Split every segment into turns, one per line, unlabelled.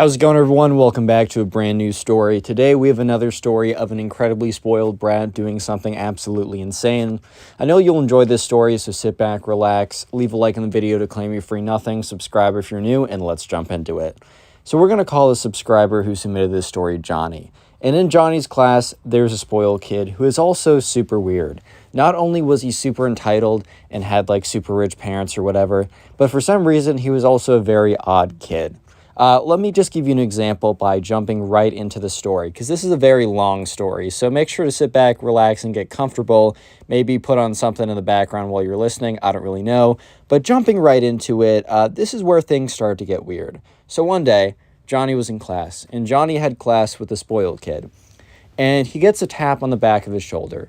How's it going, everyone? Welcome back to a brand new story. Today we have another story of an incredibly spoiled brat doing something absolutely insane. I know you'll enjoy this story, so sit back, relax, leave a like on the video to claim your free nothing, subscribe if you're new, and let's jump into it. So we're going to call a subscriber who submitted this story Johnny. And in Johnny's class, there's a spoiled kid who is also super weird. Not only was he super entitled and had like super rich parents or whatever, but for some reason he was also a very odd kid. Let me just give you an example by jumping right into the story, because this is a very long story, so make sure to sit back, relax, and get comfortable. Maybe put on something in the background while you're listening. I don't really know. But jumping right into it, this is where things start to get weird. So one day, Johnny was in class, and Johnny had class with the spoiled kid. And he gets a tap on the back of his shoulder,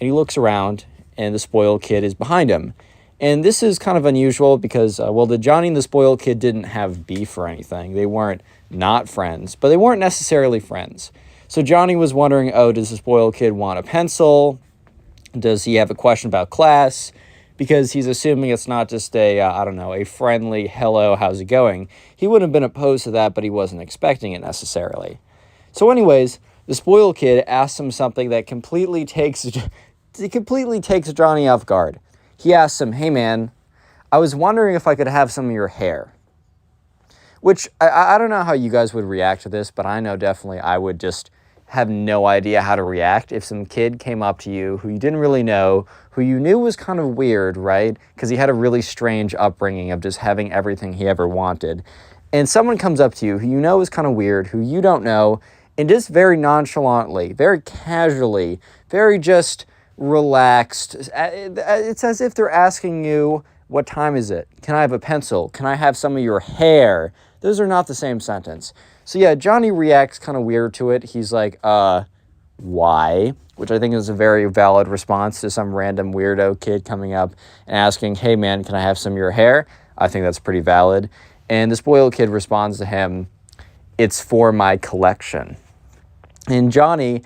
and he looks around, and the spoiled kid is behind him. And this is kind of unusual because, the Johnny and the spoiled kid didn't have beef or anything. They weren't not friends, but they weren't necessarily friends. So Johnny was wondering, does the spoiled kid want a pencil? Does he have a question about class? Because he's assuming it's not just a friendly, hello, how's it going? He wouldn't have been opposed to that, but he wasn't expecting it necessarily. So anyways, the spoiled kid asks him something that completely takes Johnny off guard. He asks him, hey man, I was wondering if I could have some of your hair. Which, I don't know how you guys would react to this, but I know definitely I would just have no idea how to react if some kid came up to you who you didn't really know, who you knew was kind of weird, right? Because he had a really strange upbringing of just having everything he ever wanted. And someone comes up to you who you know is kind of weird, who you don't know, and just very nonchalantly, very casually, very just relaxed. It's as if they're asking you, what time is it? Can I have a pencil? Can I have some of your hair? Those are not the same sentence. So yeah, Johnny reacts kind of weird to it. He's like, why? Which I think is a very valid response to some random weirdo kid coming up and asking, hey man, can I have some of your hair? I think that's pretty valid. And the spoiled kid responds to him, it's for my collection. And Johnny,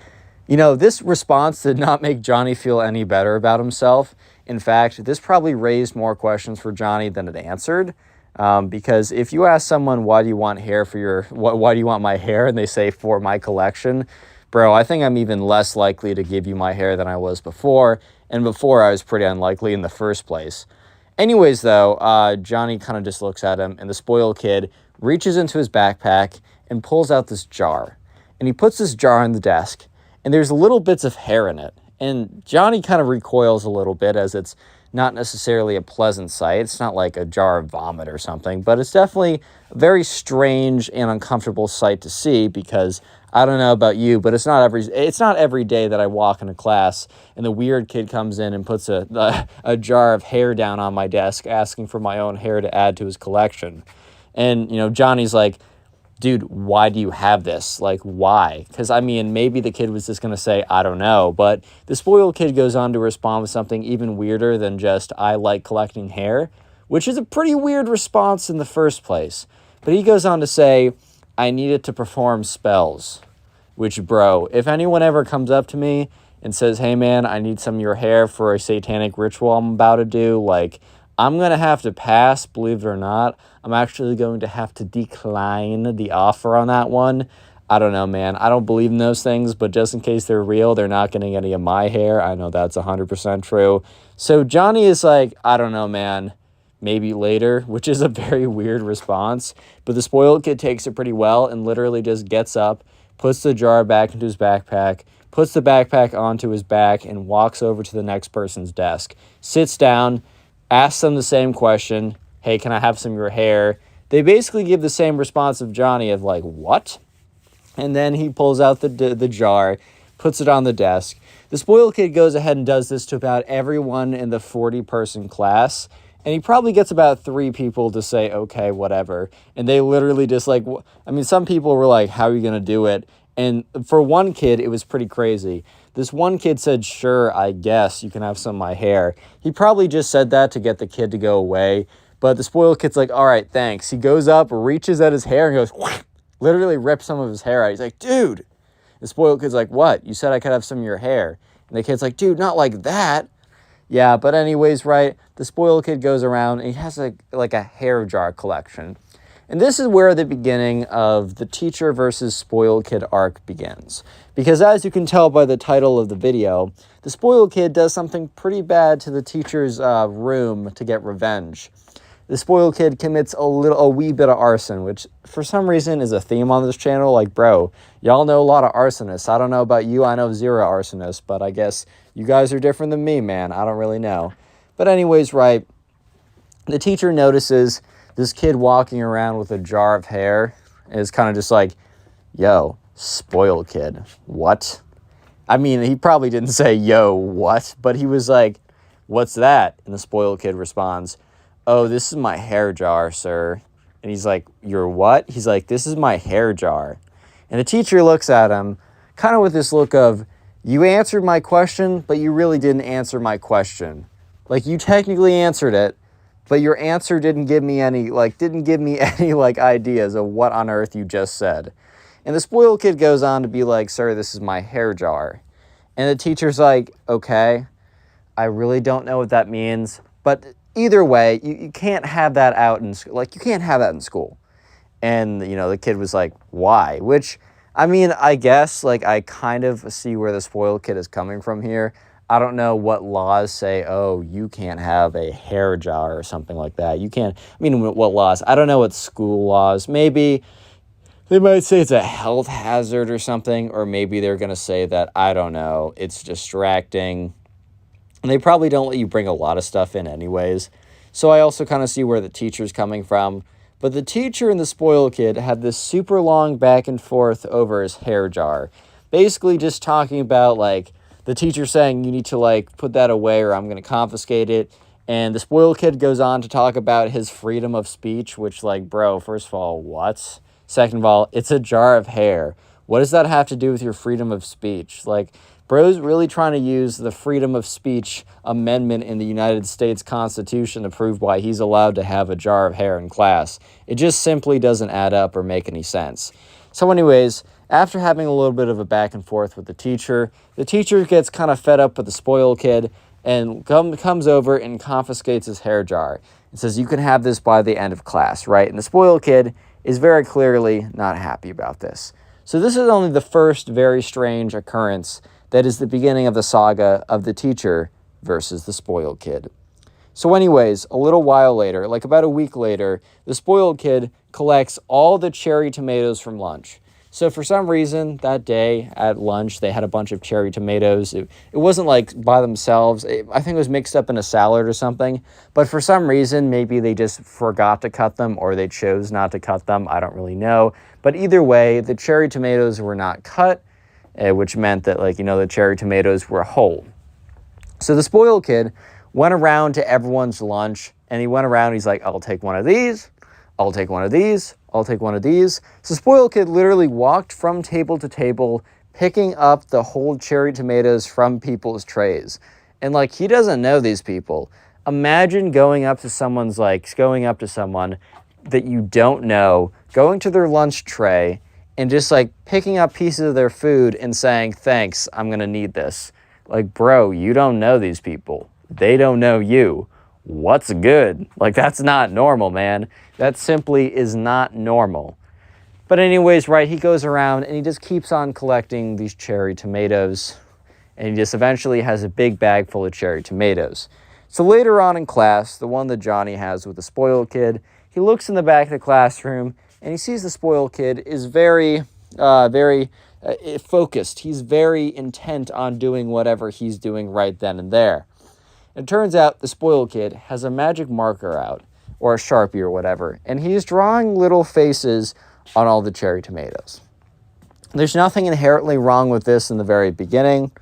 this response did not make Johnny feel any better about himself. In fact, this probably raised more questions for Johnny than it answered. Because if you ask someone, why do you want why do you want my hair? And they say, for my collection, bro, I think I'm even less likely to give you my hair than I was before. And before I was pretty unlikely in the first place. Anyways, though, Johnny kind of just looks at him, and the spoiled kid reaches into his backpack and pulls out this jar. And he puts this jar on the desk. And there's little bits of hair in it. And Johnny kind of recoils a little bit, as it's not necessarily a pleasant sight. It's not like a jar of vomit or something, but it's definitely a very strange and uncomfortable sight to see, because I don't know about you, but it's not every day that I walk into class and the weird kid comes in and puts a jar of hair down on my desk asking for my own hair to add to his collection. And, Johnny's like, dude, why do you have this? Like, why? Because, maybe the kid was just going to say, I don't know. But the spoiled kid goes on to respond with something even weirder than just, I like collecting hair, which is a pretty weird response in the first place. But he goes on to say, I need it to perform spells. Which, bro, if anyone ever comes up to me and says, hey, man, I need some of your hair for a satanic ritual I'm about to do, I'm going to have to pass, believe it or not. I'm actually going to have to decline the offer on that one. I don't know, man. I don't believe in those things, but just in case they're real, they're not getting any of my hair. I know that's 100% true. So Johnny is like, I don't know, man. Maybe later, which is a very weird response. But the spoiled kid takes it pretty well and literally just gets up, puts the jar back into his backpack, puts the backpack onto his back, and walks over to the next person's desk. Sits down, asks them the same question, hey, can I have some of your hair? They basically give the same response of Johnny of like, what? And then he pulls out the jar, puts it on the desk. The spoiled kid goes ahead and does this to about everyone in the 40-person class, and he probably gets about 3 people to say, okay, whatever. And they literally just some people were like, how are you going to do it? And for one kid, it was pretty crazy. This one kid said, sure, I guess you can have some of my hair. He probably just said that to get the kid to go away. But the spoiled kid's like, all right, thanks. He goes up, reaches at his hair, and goes, whoosh, literally rips some of his hair out. He's like, dude. The spoiled kid's like, what? You said I could have some of your hair. And the kid's like, dude, not like that. Yeah, but anyways, right, the spoiled kid goes around, and he has like a hair jar collection. And this is where the beginning of the teacher versus spoiled kid arc begins. Because as you can tell by the title of the video, the spoiled kid does something pretty bad to the teacher's room to get revenge. The spoiled kid commits a wee bit of arson, which for some reason is a theme on this channel. Like, bro, y'all know a lot of arsonists. I don't know about you. I know 0 arsonists, but I guess you guys are different than me, man. I don't really know. But anyways, right, the teacher notices this kid walking around with a jar of hair and is kind of just like, yo, spoiled kid, what? I mean, he probably didn't say, yo, what? But he was like, what's that? And the spoiled kid responds, oh, this is my hair jar, sir. And he's like, your what? He's like, this is my hair jar. And the teacher looks at him kind of with this look of, you answered my question, but you really didn't answer my question. Like, you technically answered it, but your answer didn't give me any ideas of what on earth you just said. And the spoiled kid goes on to be like, sir, this is my hair jar. And the teacher's like, okay, I really don't know what that means, but either way, you can't have that out in school. Like, you can't have that in school. And, you know, the kid was like, why? Which, I mean, I guess, like, I kind of see where the spoiled kid is coming from here. I don't know what laws say, oh, you can't have a hair jar or something like that. You can't, I mean, what laws? I don't know what school laws. Maybe they might say it's a health hazard or something, or maybe they're going to say that, I don't know, it's distracting. And they probably don't let you bring a lot of stuff in anyways. So I also kind of see where the teacher's coming from. But the teacher and the spoiled kid had this super long back and forth over his hair jar. Basically just talking about, like, the teacher saying, you need to, like, put that away or I'm going to confiscate it. And the spoiled kid goes on to talk about his freedom of speech, which, like, bro, first of all, what? Second of all, it's a jar of hair. What does that have to do with your freedom of speech? Like, bro's really trying to use the freedom of speech amendment in the United States Constitution to prove why he's allowed to have a jar of hair in class. It just simply doesn't add up or make any sense. So anyways, after having a little bit of a back and forth with the teacher gets kind of fed up with the spoiled kid and comes over and confiscates his hair jar. It says, you can have this by the end of class, right? And the spoiled kid is very clearly not happy about this. So this is only the first very strange occurrence that is the beginning of the saga of the teacher versus the spoiled kid. So anyways, a little while later, like about a week later, the spoiled kid collects all the cherry tomatoes from lunch. So for some reason, that day at lunch, they had a bunch of cherry tomatoes. It wasn't like by themselves. I think it was mixed up in a salad or something. But for some reason, maybe they just forgot to cut them or they chose not to cut them. I don't really know. But either way, the cherry tomatoes were not cut, which meant that, like, you know, the cherry tomatoes were whole. So the spoiled kid went around to everyone's lunch, and he went around, he's like, I'll take one of these, I'll take one of these, I'll take one of these. So spoiled kid literally walked from table to table, picking up the whole cherry tomatoes from people's trays. And, like, he doesn't know these people. Imagine going up to someone that you don't know, going to their lunch tray, and just, like, picking up pieces of their food and saying, thanks, I'm going to need this. Like, bro, you don't know these people. They don't know you. What's good? Like, that's not normal, man. That simply is not normal. But anyways, right, he goes around and he just keeps on collecting these cherry tomatoes. And he just eventually has a big bag full of cherry tomatoes. So later on in class, the one that Johnny has with the spoiled kid, he looks in the back of the classroom and he sees the spoiled kid is very focused. He's very intent on doing whatever he's doing right then and there. It turns out the spoiled kid has a magic marker out, or a Sharpie or whatever, and he's drawing little faces on all the cherry tomatoes. There's nothing inherently wrong with this in the very beginning,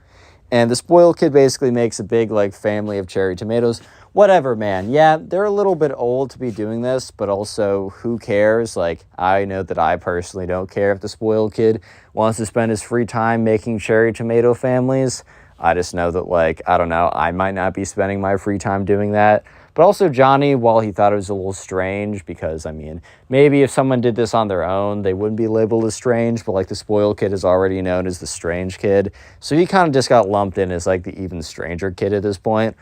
and the spoiled kid basically makes a big, like, family of cherry tomatoes. Whatever, man. Yeah, they're a little bit old to be doing this, but also, who cares? Like, I know that I personally don't care if the spoiled kid wants to spend his free time making cherry tomato families. I just know that, like, I don't know, I might not be spending my free time doing that. But also Johnny, while he thought it was a little strange, because, I mean, maybe if someone did this on their own, they wouldn't be labeled as strange, but, like, the spoiled kid is already known as the strange kid. So he kind of just got lumped in as, like, the even stranger kid at this point.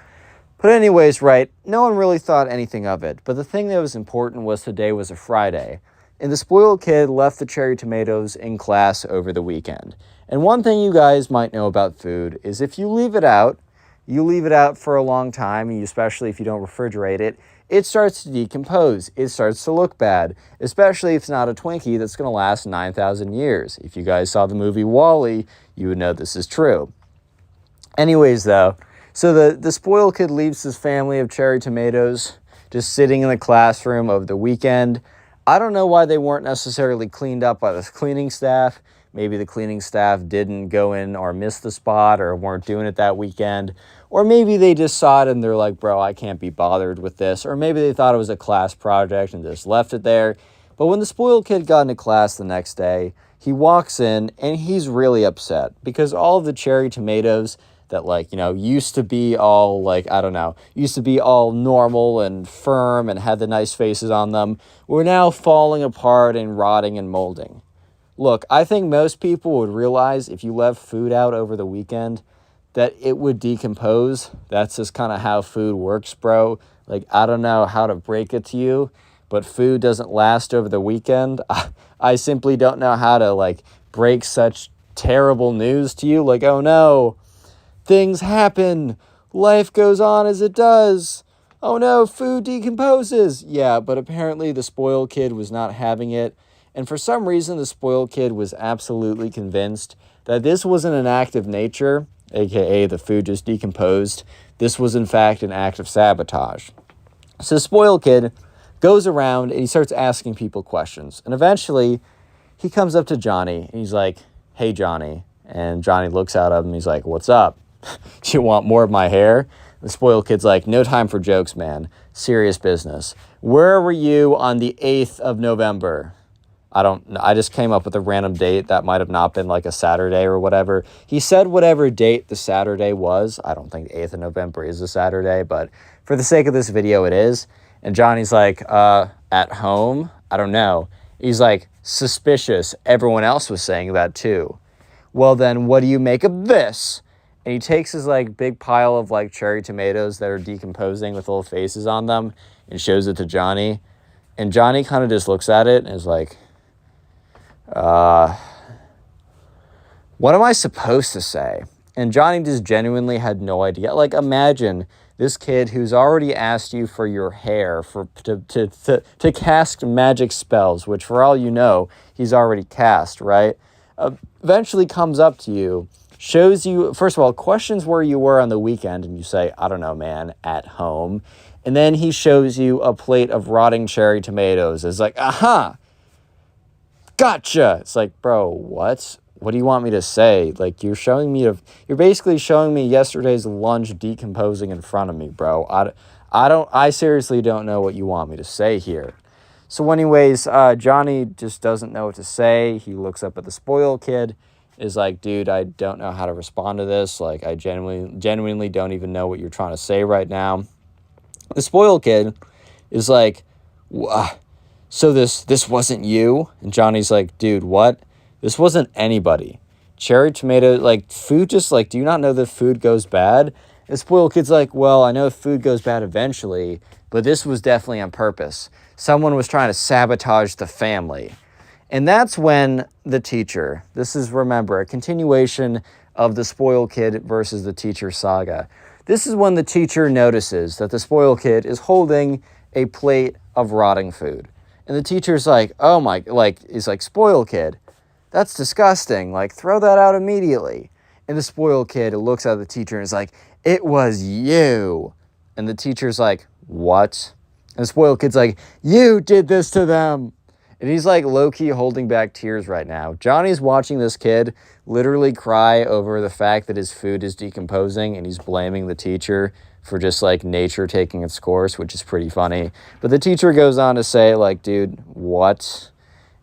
But anyways, right, no one really thought anything of it. But the thing that was important was today was a Friday. And the spoiled kid left the cherry tomatoes in class over the weekend. And one thing you guys might know about food is if you leave it out, for a long time, especially if you don't refrigerate it, it starts to decompose. It starts to look bad, especially if it's not a Twinkie that's going to last 9,000 years. If you guys saw the movie WALL-E, you would know this is true. Anyways, though, so the spoiled kid leaves his family of cherry tomatoes just sitting in the classroom over the weekend. I don't know why they weren't necessarily cleaned up by the cleaning staff. Maybe the cleaning staff didn't go in or missed the spot or weren't doing it that weekend. Or maybe they just saw it and they're like, bro, I can't be bothered with this. Or maybe they thought it was a class project and just left it there. But when the spoiled kid got into class the next day, he walks in and he's really upset because all of the cherry tomatoes that used to be all used to be all normal and firm and had the nice faces on them, were now falling apart and rotting and molding. Look, I think most people would realize if you left food out over the weekend that it would decompose. That's just kind of how food works, bro. I don't know how to break it to you, but food doesn't last over the weekend. I simply don't know how to break such terrible news to you. Oh no, things happen. Life goes on as it does. Oh no, food decomposes. Yeah, but apparently the spoiled kid was not having it. And for some reason, the spoiled kid was absolutely convinced that this wasn't an act of nature, aka the food just decomposed. This was, in fact, an act of sabotage. So the spoiled kid goes around and he starts asking people questions. And eventually, he comes up to Johnny and he's like, hey, Johnny. And Johnny looks at him and he's like, what's up? Do you want more of my hair? The spoiled kid's like, no time for jokes, man. Serious business. Where were you on the 8th of November? I just came up with a random date that might have not been a Saturday or whatever. He said whatever date the Saturday was. I don't think the 8th of November is a Saturday, but for the sake of this video, it is. And Johnny's like, at home? I don't know. He's like, suspicious. Everyone else was saying that too. Well, then what do you make of this? And he takes his big pile of cherry tomatoes that are decomposing with little faces on them and shows it to Johnny. And Johnny kind of just looks at it and is like, what am I supposed to say? And Johnny just genuinely had no idea. Imagine this kid who's already asked you for your hair to cast magic spells, which for all you know, he's already cast, right? Eventually comes up to you, shows you, first of all, questions where you were on the weekend, and you say, I don't know, man, at home. And then he shows you a plate of rotting cherry tomatoes. It's like, aha! Gotcha. It's like, bro, what? What do you want me to say? You're basically showing me yesterday's lunch decomposing in front of me, bro. I seriously don't know what you want me to say here. So anyways, Johnny just doesn't know what to say. He looks up at the spoiled kid, is like, dude, I don't know how to respond to this. I genuinely don't even know what you're trying to say right now. The spoiled kid is like, so this wasn't you? And Johnny's like, dude, what? This wasn't anybody. Cherry tomato, food just, do you not know that food goes bad? And the spoiled kid's like, well, I know food goes bad eventually, but this was definitely on purpose. Someone was trying to sabotage the family. And that's when the teacher, this is, remember, a continuation of the spoiled kid versus the teacher saga. This is when the teacher notices that the spoiled kid is holding a plate of rotting food. And the teacher's like, oh my, he's like, spoiled kid, that's disgusting. Throw that out immediately. And the spoiled kid looks at the teacher and is like, it was you. And the teacher's like, what? And the spoiled kid's like, you did this to them. And he's low-key holding back tears right now. Johnny's watching this kid literally cry over the fact that his food is decomposing, and he's blaming the teacher for just nature taking its course, which is pretty funny. But the teacher goes on to say dude, what?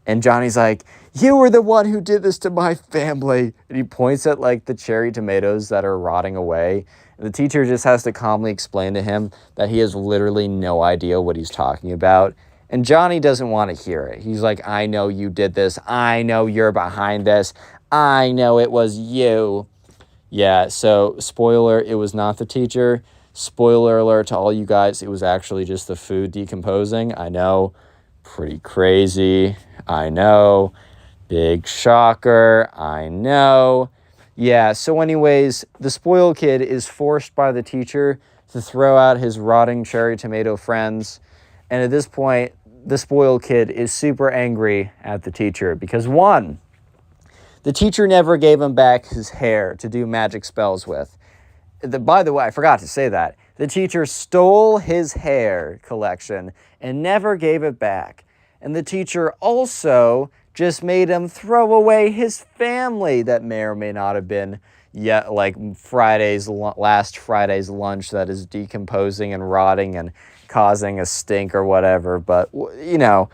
And Johnny's like, you were the one who did this to my family. And he points at the cherry tomatoes that are rotting away. And the teacher just has to calmly explain to him that he has literally no idea what he's talking about. And Johnny doesn't want to hear it. He's like, I know you did this. I know you're behind this. I know it was you. Yeah, so spoiler, it was not the teacher. Spoiler alert to all you guys, it was actually just the food decomposing. I know, Pretty crazy, I know. Big shocker, I know. Yeah, so anyways, the spoiled kid is forced by the teacher to throw out his rotting cherry tomato friends. And at this point, the spoiled kid is super angry at the teacher because, one, the teacher never gave him back his hair to do magic spells with. By the way, I forgot to say that. The teacher stole his hair collection and never gave it back. And the teacher also just made him throw away his family that may or may not have been yet like last Friday's lunch that is decomposing and rotting and causing a stink or whatever. But, you know,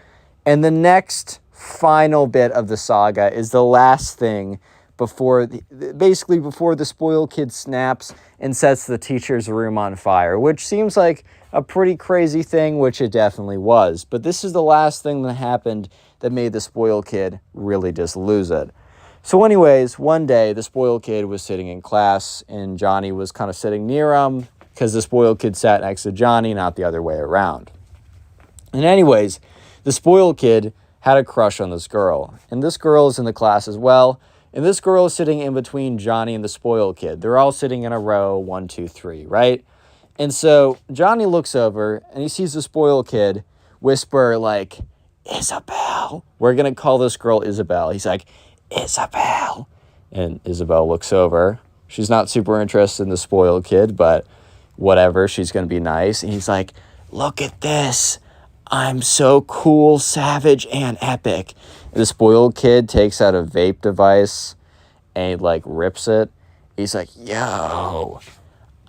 and the next final bit of the saga is the last thing before the spoiled kid snaps and sets the teacher's room on fire, which seems like a pretty crazy thing, which it definitely was. But this is the last thing that happened that made the spoiled kid really just lose it. So anyways, one day the spoiled kid was sitting in class and Johnny was kind of sitting near him because the spoiled kid sat next to Johnny, not the other way around. And anyways, the spoiled kid had a crush on this girl, and this girl is in the class as well. And this girl is sitting in between Johnny and the spoiled kid. They're all sitting in a row, 1, 2, 3, right? And so Johnny looks over and he sees the spoiled kid whisper like, Isabel. We're going to call this girl Isabel. He's like, Isabel. And Isabel looks over. She's not super interested in the spoiled kid, but whatever. She's going to be nice. And he's like, look at this. I'm so cool, savage, and epic. The spoiled kid takes out a vape device and he, like, rips it. He's like, yo,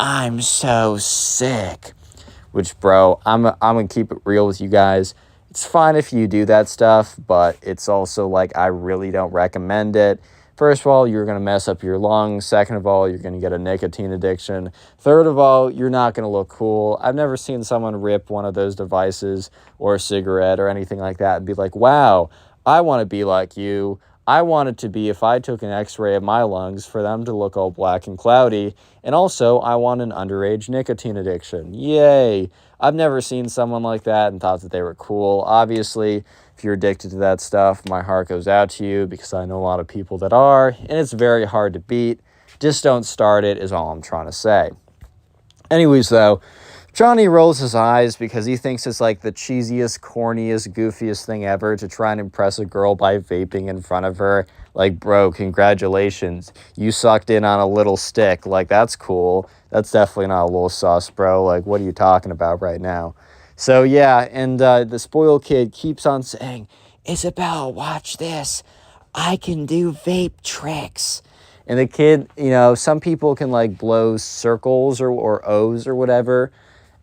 I'm so sick. Which, bro, I'm going to keep it real with you guys. It's fine if you do that stuff, but it's also, like, I really don't recommend it. First of all, you're going to mess up your lungs. Second of all, you're going to get a nicotine addiction. Third of all, you're not going to look cool. I've never seen someone rip one of those devices or a cigarette or anything like that and be like, wow, I want to be like you. I want it to be, if I took an x-ray of my lungs, for them to look all black and cloudy. And also, I want an underage nicotine addiction. Yay. I've never seen someone like that and thought that they were cool. Obviously, if you're addicted to that stuff, my heart goes out to you because I know a lot of people that are, and it's very hard to beat. Just don't start it is all I'm trying to say. Anyways, though, Johnny rolls his eyes because he thinks it's like the cheesiest, corniest, goofiest thing ever to try and impress a girl by vaping in front of her. Like, bro, congratulations. You sucked in on a little stick. Like, that's cool. That's definitely not a little sus, bro. Like, what are you talking about right now? So, yeah, and the spoiled kid keeps on saying, Isabel, watch this. I can do vape tricks. And the kid, you know, some people can, like, blow circles or O's or whatever.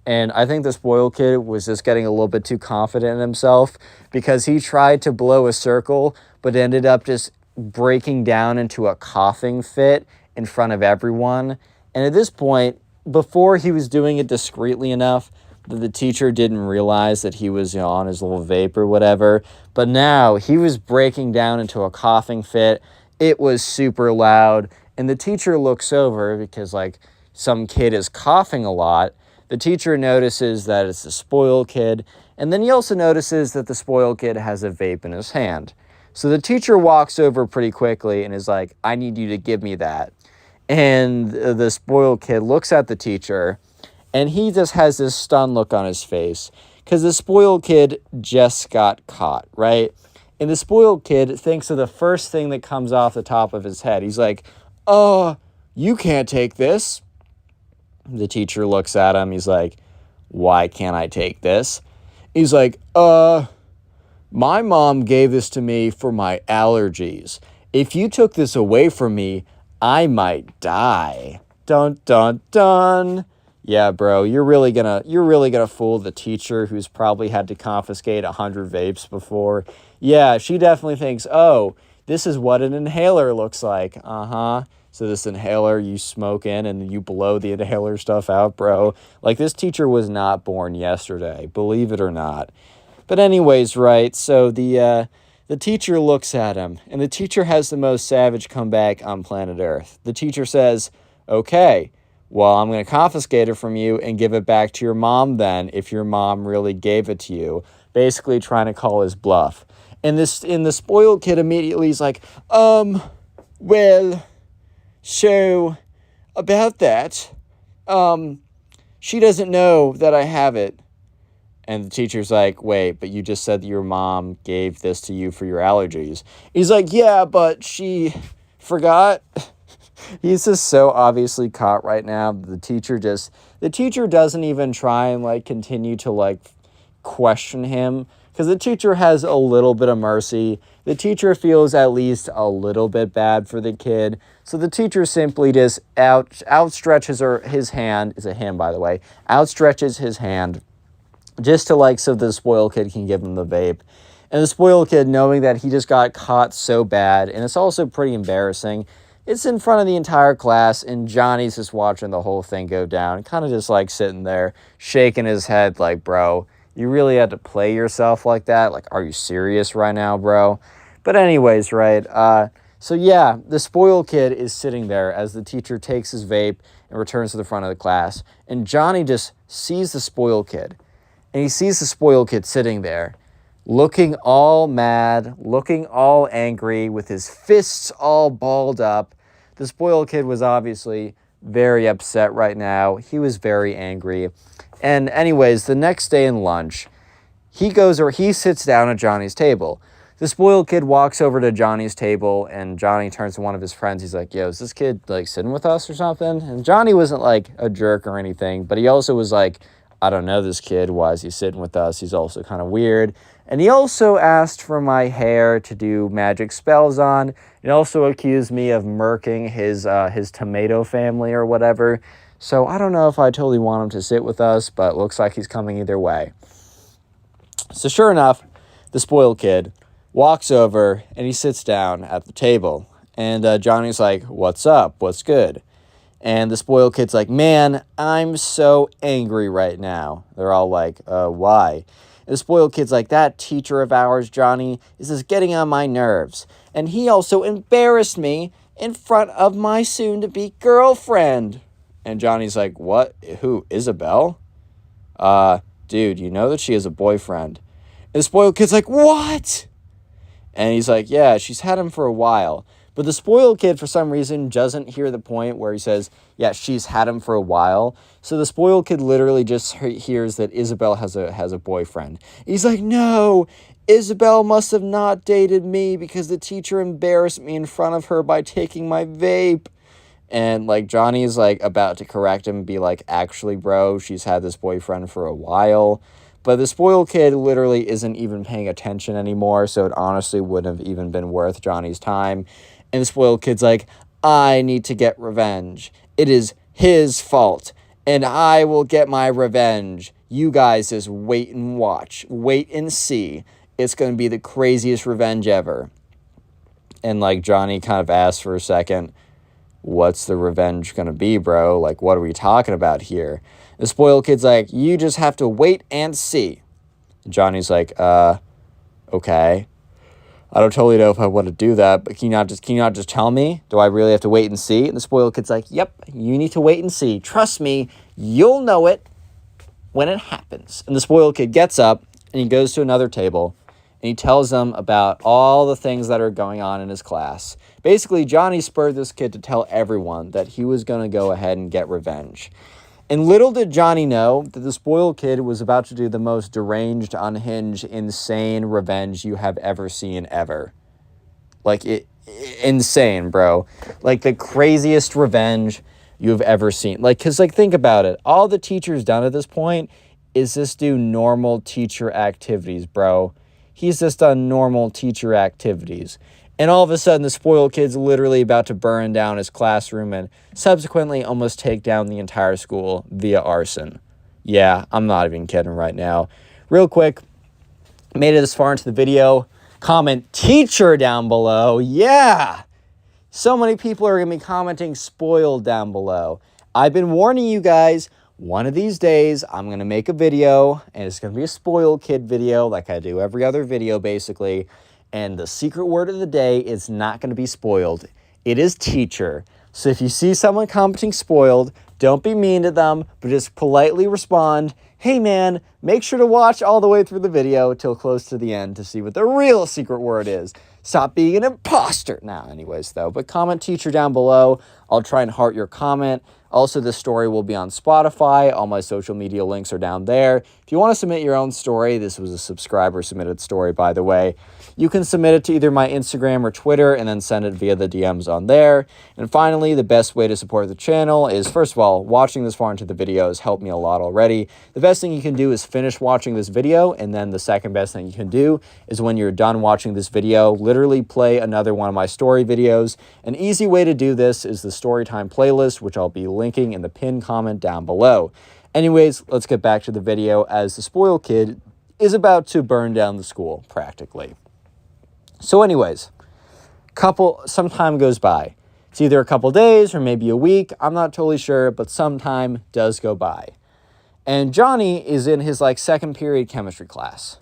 And I think the spoiled kid was just getting a little bit too confident in himself because he tried to blow a circle but ended up just breaking down into a coughing fit in front of everyone. And at this point, before he was doing it discreetly enough that the teacher didn't realize that he was, you know, on his little vape or whatever. But now he was breaking down into a coughing fit. It was super loud. And the teacher looks over because, like, some kid is coughing a lot. The teacher notices that it's the spoiled kid. And then he also notices that the spoiled kid has a vape in his hand. So the teacher walks over pretty quickly and is like, I need you to give me that. And the spoiled kid looks at the teacher and he just has this stunned look on his face because the spoiled kid just got caught, right? And the spoiled kid thinks of the first thing that comes off the top of his head. He's like, you can't take this. The teacher looks at him. He's like, why can't I take this? He's like, my mom gave this to me for my allergies. If you took this away from me, I might die. Dun, dun, dun. Yeah, bro, you're really gonna fool the teacher who's probably had to confiscate 100 vapes before. Yeah, she definitely thinks, oh, this is what an inhaler looks like. Uh-huh. So this inhaler you smoke in and you blow the inhaler stuff out, bro. Like, this teacher was not born yesterday, believe it or not. But anyways, right, so the teacher looks at him, and the teacher has the most savage comeback on planet Earth. The teacher says, okay, well, I'm going to confiscate it from you and give it back to your mom then, if your mom really gave it to you. basically trying to call his bluff. And the spoiled kid immediately is like, well, so about that, she doesn't know that I have it. And the teacher's like, wait, but you just said that your mom gave this to you for your allergies. He's like, yeah, but she forgot. He's just so obviously caught right now. The teacher doesn't even try and like continue to like question him, because the teacher has a little bit of mercy. The teacher feels at least a little bit bad for the kid. So the teacher simply just outstretches his hand. It's a him, by the way. Outstretches his hand just to like so the spoiled kid can give him the vape. And the spoiled kid, knowing that he just got caught so bad, and it's also pretty embarrassing, it's in front of the entire class, and Johnny's just watching the whole thing go down, kind of just like sitting there, shaking his head like, bro, you really had to play yourself like that? Like, are you serious right now, bro? But anyways, right, so yeah, the spoiled kid is sitting there as the teacher takes his vape and returns to the front of the class, and Johnny just sees the spoiled kid. And he sees the spoiled kid sitting there, looking all mad, looking all angry, with his fists all balled up. The spoiled kid was obviously very upset right now. He was very angry. And anyways, the next day in lunch, he sits down at Johnny's table. The spoiled kid walks over to Johnny's table, and Johnny turns to one of his friends. He's like, yo, is this kid like sitting with us or something? And Johnny wasn't like a jerk or anything, but he also was like, I don't know this kid. Why is he sitting with us? He's also kind of weird. And he also asked for my hair to do magic spells on. He also accused me of murking his tomato family or whatever. So I don't know if I totally want him to sit with us, but it looks like he's coming either way. So sure enough, the spoiled kid walks over and he sits down at the table. And Johnny's like, what's up? What's good? And the spoiled kid's like, man, I'm so angry right now. They're all like, why? And the spoiled kid's like, that teacher of ours, Johnny, is just getting on my nerves. And he also embarrassed me in front of my soon-to-be girlfriend. And Johnny's like, what? Who? Isabel? Dude, you know that she has a boyfriend. And the spoiled kid's like, what? And he's like, yeah, she's had him for a while. But the spoiled kid, for some reason, doesn't hear the point where he says, yeah, she's had him for a while. So the spoiled kid literally just hears that Isabel has a boyfriend. He's like, no, Isabel must have not dated me because the teacher embarrassed me in front of her by taking my vape. And like Johnny's like about to correct him and be like, actually, bro, she's had this boyfriend for a while. But the spoiled kid literally isn't even paying attention anymore, so it honestly wouldn't have even been worth Johnny's time. And the spoiled kid's like, I need to get revenge. It is his fault, and I will get my revenge. You guys just wait and watch. Wait and see. It's going to be the craziest revenge ever. And like Johnny kind of asks for a second, what's the revenge going to be, bro? Like, what are we talking about here? The spoiled kid's like, you just have to wait and see. Johnny's like, okay. I don't totally know if I want to do that, but can you not just tell me? Do I really have to wait and see? And the spoiled kid's like, yep, you need to wait and see. Trust me, you'll know it when it happens. And the spoiled kid gets up and he goes to another table and he tells them about all the things that are going on in his class. Basically, Johnny spurred this kid to tell everyone that he was going to go ahead and get revenge. And little did Johnny know that the spoiled kid was about to do the most deranged, unhinged, insane revenge you have ever seen ever. Like, insane, bro. Like, the craziest revenge you've ever seen. Like, because, like, think about it. All the teacher's done at this point is just do normal teacher activities, bro. He's just done normal teacher activities. And all of a sudden, the spoiled kid's literally about to burn down his classroom and subsequently almost take down the entire school via arson. Yeah, I'm not even kidding right now. Real quick, made it this far into the video, comment teacher down below. Yeah! So many people are going to be commenting spoiled down below. I've been warning you guys, one of these days, I'm going to make a video, and it's going to be a spoiled kid video like I do every other video, basically. And the secret word of the day is not going to be spoiled. It is teacher. So if you see someone commenting spoiled, don't be mean to them, but just politely respond, hey man, make sure to watch all the way through the video till close to the end to see what the real secret word is. Stop being an imposter. Nah, anyways though, but comment teacher down below. I'll try and heart your comment. Also, this story will be on Spotify. All my social media links are down there. If you want to submit your own story, this was a subscriber submitted story, by the way, you can submit it to either my Instagram or Twitter and then send it via the DMs on there. And finally, the best way to support the channel is, first of all, watching this far into the video has helped me a lot already. The best thing you can do is finish watching this video, and then the second best thing you can do is when you're done watching this video, literally play another one of my story videos. An easy way to do this is the Storytime playlist, which I'll be linking in the pinned comment down below. Anyways, let's get back to the video as the spoiled kid is about to burn down the school, practically. So anyways, some time goes by. It's either a couple days or maybe a week. I'm not totally sure, but some time does go by. And Johnny is in his second period chemistry class.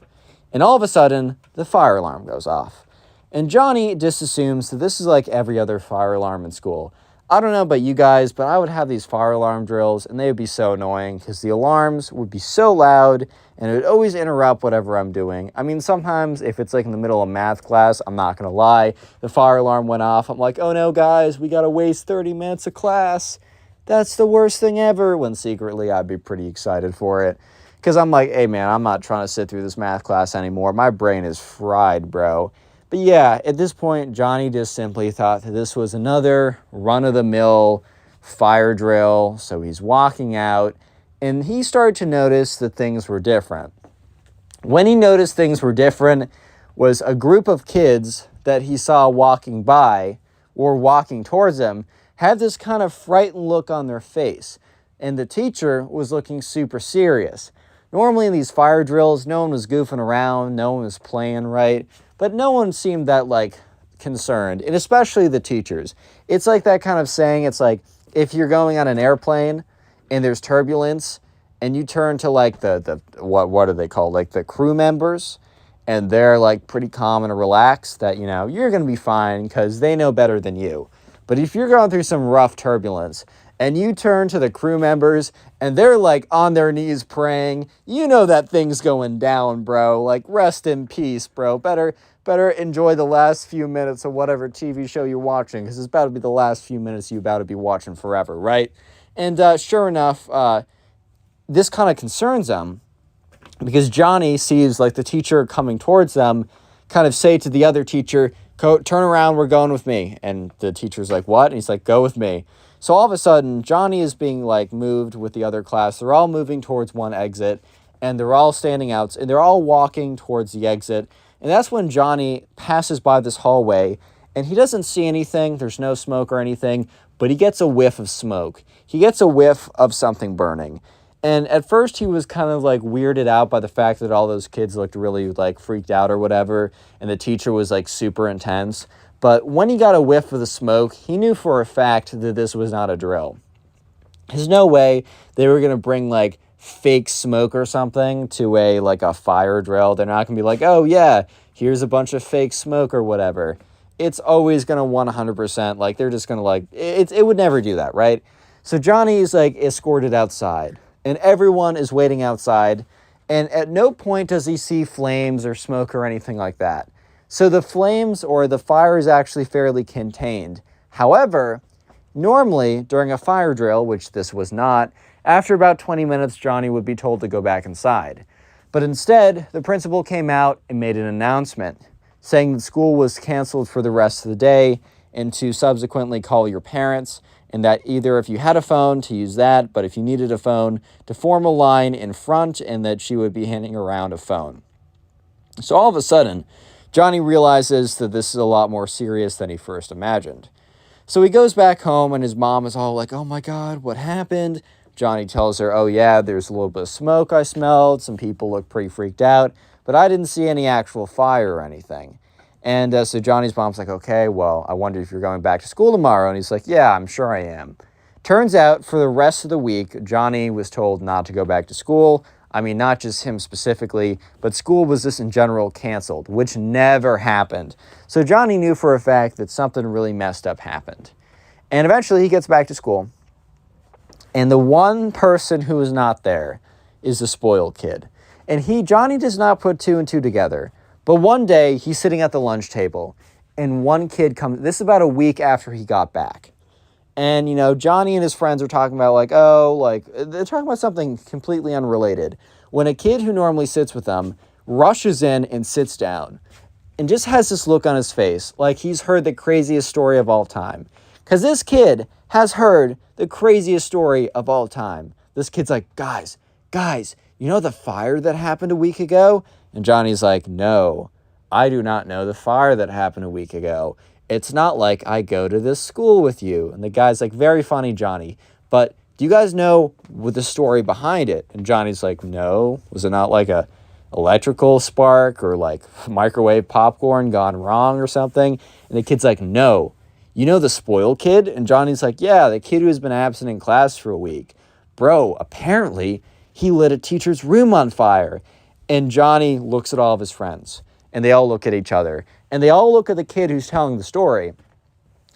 And all of a sudden, the fire alarm goes off. And Johnny just assumes that this is like every other fire alarm in school. I don't know about you guys, but I would have these fire alarm drills and they would be so annoying because the alarms would be so loud and it would always interrupt whatever I'm doing. I mean, sometimes if it's in the middle of math class, I'm not going to lie, the fire alarm went off. I'm like, oh no, guys, we got to waste 30 minutes of class. That's the worst thing ever, when secretly I'd be pretty excited for it. Because I'm like, hey man, I'm not trying to sit through this math class anymore. My brain is fried, bro. But yeah, at this point, Johnny just simply thought that this was another run-of-the-mill fire drill. So he's walking out, and he started to notice that things were different. When he noticed things were different was a group of kids that he saw walking by or walking towards him had this kind of frightened look on their face. And the teacher was looking super serious. Normally in these fire drills, no one was goofing around, no one was playing right. But no one seemed that, concerned, and especially the teachers. It's like that kind of saying, it's like, if you're going on an airplane and there's turbulence, and you turn to, what are they called? The crew members, and they're, pretty calm and relaxed, that, you're going to be fine because they know better than you. But if you're going through some rough turbulence, and you turn to the crew members, and they're, on their knees praying, you know that thing's going down, bro. Rest in peace, bro. Better enjoy the last few minutes of whatever TV show you're watching, because it's about to be the last few minutes you're about to be watching forever, right? And sure enough, this kind of concerns them, because Johnny sees, the teacher coming towards them, kind of say to the other teacher, turn around, we're going with me. And the teacher's like, what? And he's like, go with me. So all of a sudden, Johnny is being, moved with the other class. They're all moving towards one exit, and they're all standing out, and they're all walking towards the exit. And that's when Johnny passes by this hallway, and he doesn't see anything. There's no smoke or anything, but he gets a whiff of smoke. He gets a whiff of something burning. And at first, he was kind of, weirded out by the fact that all those kids looked really, freaked out or whatever, and the teacher was, super intense. But when he got a whiff of the smoke, he knew for a fact that this was not a drill. There's no way they were going to bring, fake smoke or something to a fire drill. They're not going to be like, oh yeah, here's a bunch of fake smoke or whatever. It's always going to 100%, they're just going to it would never do that, right? So Johnny is escorted outside, and everyone is waiting outside, and at no point does he see flames or smoke or anything like that. So the flames or the fire is actually fairly contained. However, normally during a fire drill, which this was not, after about 20 minutes, Johnny would be told to go back inside. But instead, the principal came out and made an announcement saying that school was canceled for the rest of the day and to subsequently call your parents, and that either if you had a phone to use that, but if you needed a phone, to form a line in front, and that she would be handing around a phone. So all of a sudden, Johnny realizes that this is a lot more serious than he first imagined. So he goes back home, and his mom is all like, oh my God, what happened? Johnny tells her, oh yeah, there's a little bit of smoke I smelled. Some people look pretty freaked out, but I didn't see any actual fire or anything. And so Johnny's mom's like, okay, well, I wonder if you're going back to school tomorrow. And he's like, yeah, I'm sure I am. Turns out for the rest of the week, Johnny was told not to go back to school. I mean, not just him specifically, but school was just in general canceled, which never happened. So Johnny knew for a fact that something really messed up happened. And eventually he gets back to school. And the one person who is not there is the spoiled kid. And Johnny does not put two and two together. But one day, he's sitting at the lunch table, and one kid comes, this is about a week after he got back. And, Johnny and his friends are talking about, they're talking about something completely unrelated. When a kid who normally sits with them rushes in and sits down and just has this look on his face like he's heard the craziest story of all time. Because this kid has heard the craziest story of all time. This kid's like, guys, you know the fire that happened a week ago? And Johnny's like, no, I do not know the fire that happened a week ago. It's not like I go to this school with you. And the guy's like, very funny, Johnny. But do you guys know what the story behind it? And Johnny's like, no. Was it not like a electrical spark or like microwave popcorn gone wrong or something? And the kid's like, no. You know the spoiled kid? And Johnny's like, yeah, the kid who's been absent in class for a week. Bro, apparently he lit a teacher's room on fire. And Johnny looks at all of his friends. And they all look at each other. And they all look at the kid who's telling the story.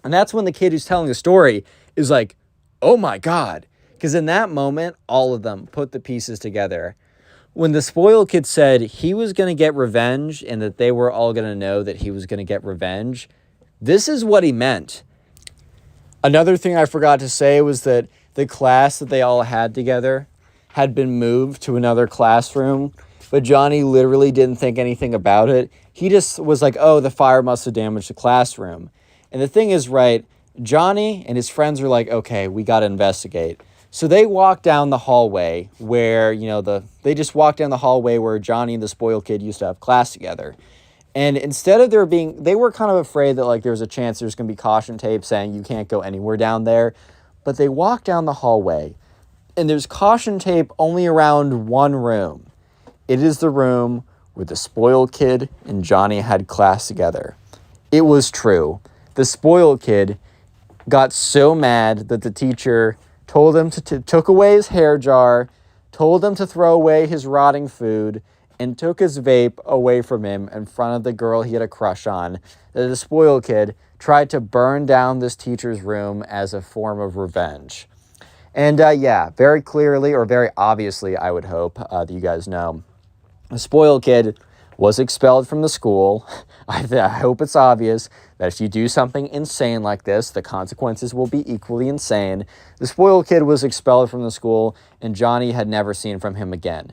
And that's when the kid who's telling the story is like, oh my God. Because in that moment, all of them put the pieces together. When the spoiled kid said he was going to get revenge and that they were all going to know that he was going to get revenge, this is what he meant. Another thing I forgot to say was that the class that they all had together had been moved to another classroom, but Johnny literally didn't think anything about it. He just was like, oh, the fire must have damaged the classroom. And the thing is, right, Johnny and his friends are like, okay, we got to investigate. So they walk down the hallway where, they just walk down the hallway where Johnny and the spoiled kid used to have class together. And instead of they were kind of afraid that there was a chance there's going to be caution tape saying you can't go anywhere down there. But they walk down the hallway and there's caution tape only around one room. It is the room where the spoiled kid and Johnny had class together. It was true. The spoiled kid got so mad that the teacher told him took away his hair jar, told him to throw away his rotting food, and took his vape away from him in front of the girl he had a crush on. The spoiled kid tried to burn down this teacher's room as a form of revenge. And very clearly, or very obviously, I would hope that you guys know, the spoiled kid was expelled from the school. I hope it's obvious that if you do something insane like this, the consequences will be equally insane. The spoiled kid was expelled from the school, and Johnny had never seen from him again.